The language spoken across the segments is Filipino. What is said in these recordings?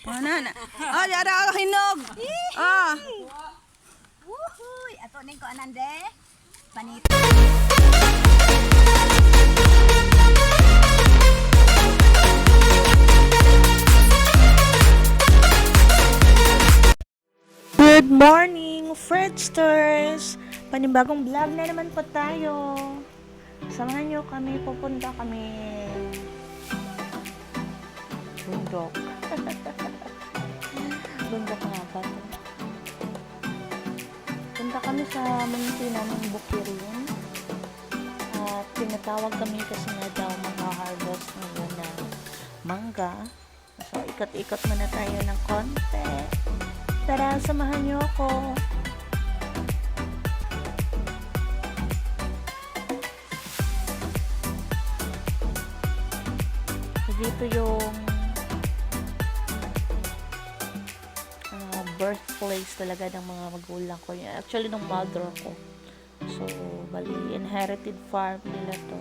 Ano na? Oh, yara ako hinog. Ah. Buhay. Ato ning ko anande. Panit. Good morning, Fredsters! Panibagong vlog na naman po tayo. Samahan nyo kami, pupunta kami bundok. Bundok nga ba ito? Punta kami sa munti ng Bukid. At tinatawag kami kasi nga daw mag-harvest ngayon na mangga. So, ikot-ikot muna tayo ng konti. Tara, samahan niyo ako. So, dito yung birthplace talaga ng mga magulang ko. Actually, ng mother ko. So, bali, inherited farm nila to.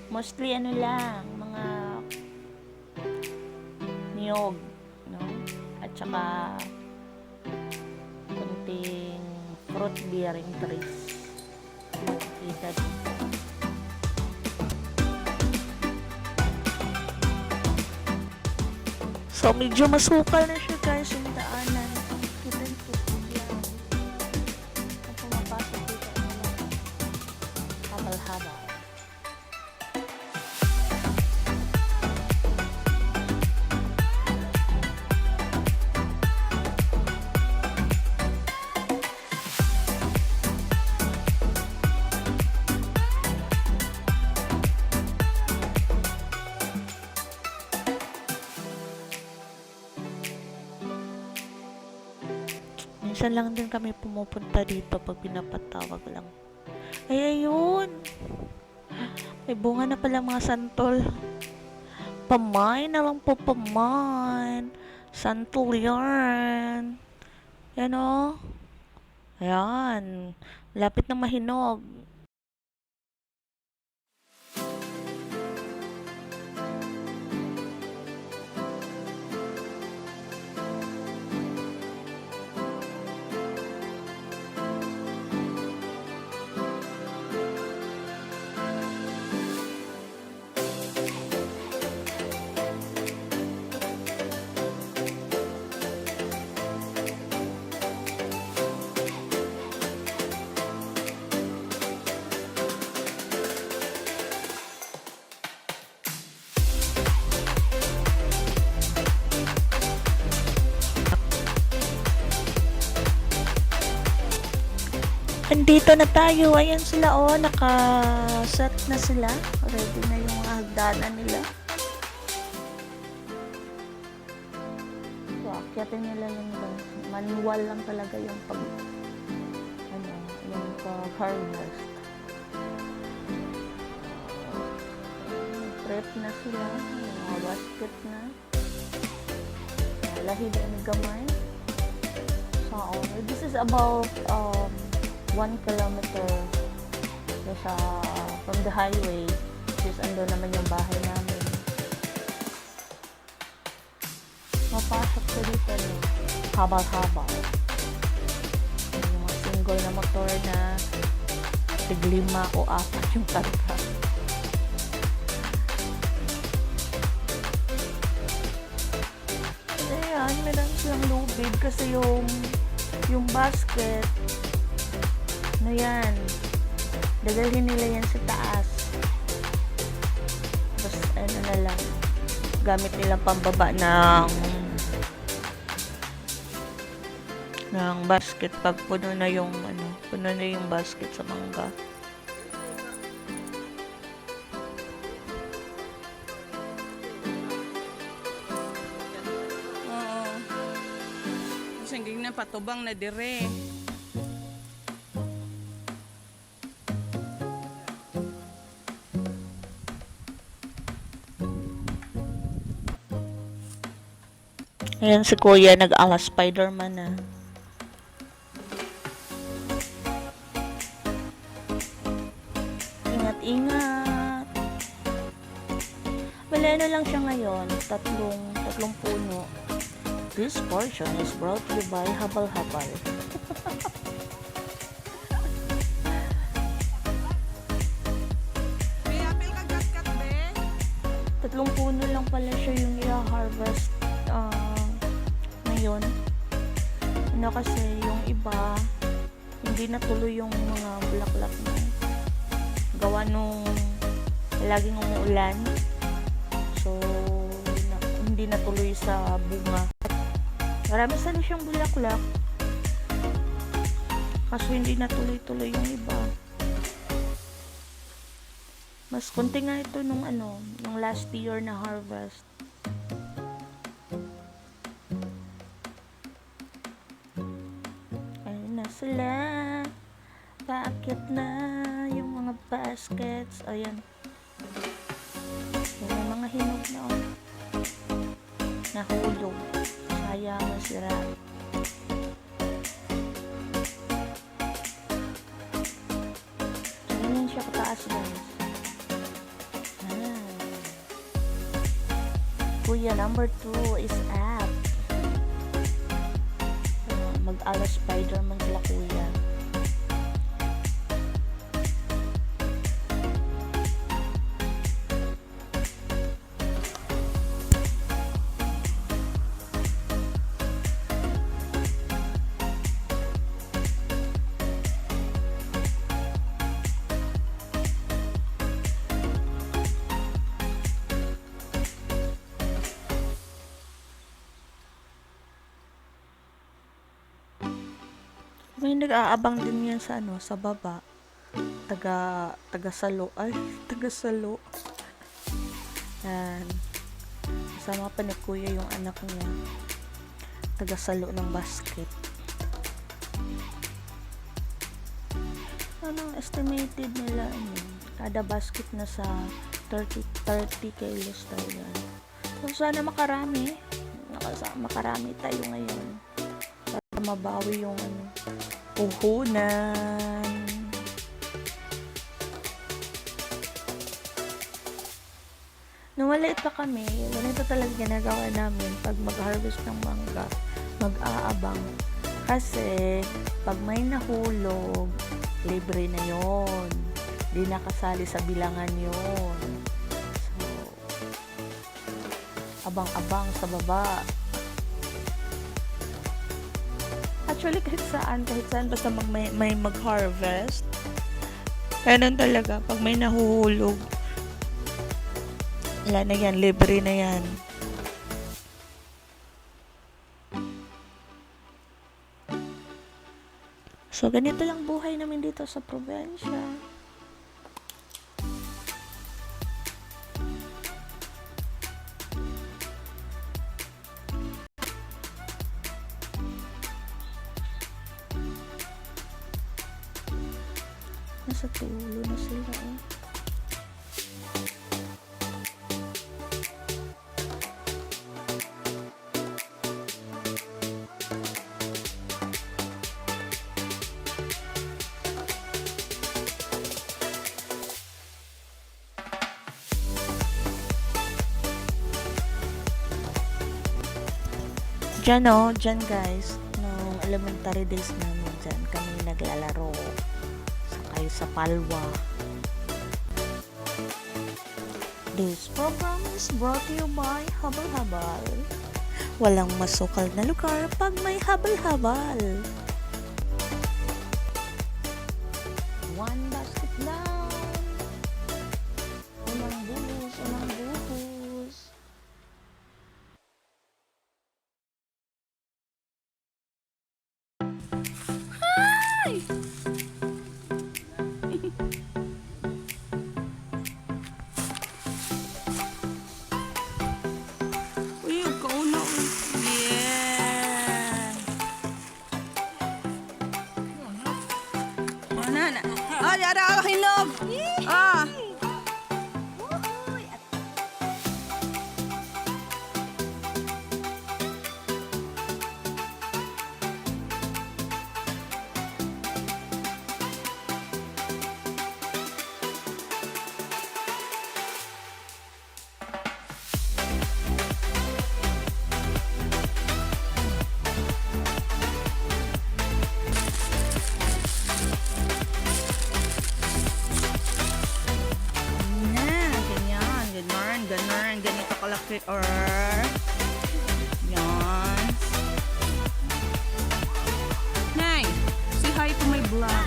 Mostly, ano lang, mga niyog, no? At saka kunting fruit bearing trees makikita dito. So medyo masukal na siya guys yung daanan. Kita nito yan. Kung pumapasok dito habal-habal. Minsan lang din kami pumupunta dito pag pinapatawag lang. Ay, ayun! May bunga na pala mga santol. Pamay na lang po, pamay. Santol yan. Yan o. Ayan. Lapit na mahinog. Andito na tayo. Ayan sila oh. Naka-set na sila. Ready na yung hagdanan nila. So, akyatin nila yung manual lang talaga yung yung pag-harvest. Prep na sila. Mga basket na. Lahid na yung gamay. So, this is about 1 kilometer from the highway, which is ando naman yung bahay namin. Mapasok ko dito no? Habal-habal. Yung mga single na motor na tiglima o 4 yung karga. Ayan, meron silang lubid kasi yung basket na yan, dadalhin nila yan sa taas. Tapos ano na lang, gamit nilang pambaba ng basket pag puno na yung basket sa mangga. Oo. Kasi hindi na patubang na dire. Ayan si Kuya, nag-ala Spider-Man na. Ingat-ingat. Bali, ano lang siya ngayon, tatlong puno. This portion is brought to you by Habal-Habal. May apel ka kat be? Tatlong puno lang pala siya yung i-harvest ngayon. Ano kasi yung iba, hindi natuloy yung mga bulaklak mo. Gawa nung laging umuulan. So, hindi natuloy sa bunga. Marami sana siyang bulaklak. Kaso hindi natuloy-tuloy yung iba. Mas konti nga ito nung last year na harvest. Ayun na sila. Paakit na yung mga baskets. Ayan. May mga hinog na nahulog. Sayang, masira. Ganyan siya kataas, guys. Kuya number 2 is up. Mag-ala Spider-Man sila kuya. May nag-aabang din yan sa baba. Taga Salo. Ay, taga Salo. Yan. Kasama pa ni kuya yung anak niya. Taga Salo ng basket. Estimated nila, kada basket na sa 30 kilos daw yan. So, sana makarami. Makarami tayo ngayon. Para mabawi yung puhunan. Nung maliit pa kami, ganito talaga ginagawa namin pag mag-harvest ng mangga, mag-aabang. Kasi pag may nahulog, libre na yon. Di nakasali sa bilangan yon. So, abang-abang sa baba. Actually, kahit saan basta may mag-harvest. Ganun talaga. Pag may nahuhulog, wala na yan. Libre na yan. So, ganito lang buhay namin dito sa probinsya. Nasa tulo na sila Dyan guys, nung elementary days namin dyan, kami naglalaro sakay sa palwa. This program is brought to you by Habal-Habal. Walang masukal na lugar pag may habal-habal. One basket down. Unang buhos. Uy, kauna. Yeah. or yan. Nay, say hi to my vlog.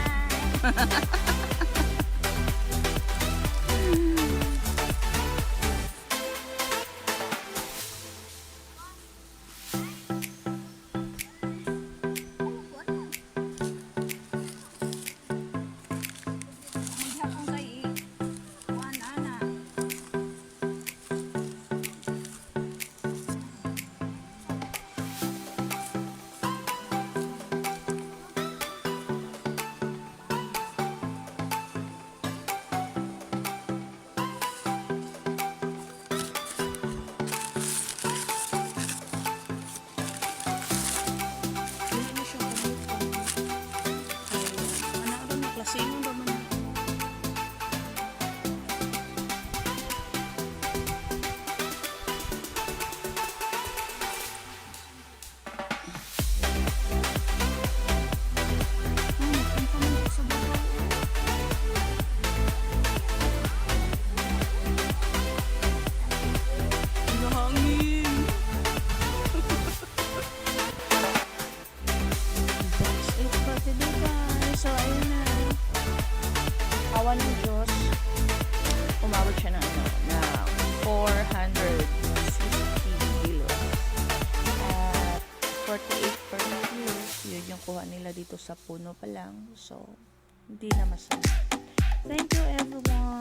Sino ba man? So, ayun na. Awa ng Diyos, umabot siya na 460 kilos. At 48 per kilo, yun yung kuha nila dito sa puno pa lang. So, hindi na masama. Thank you everyone.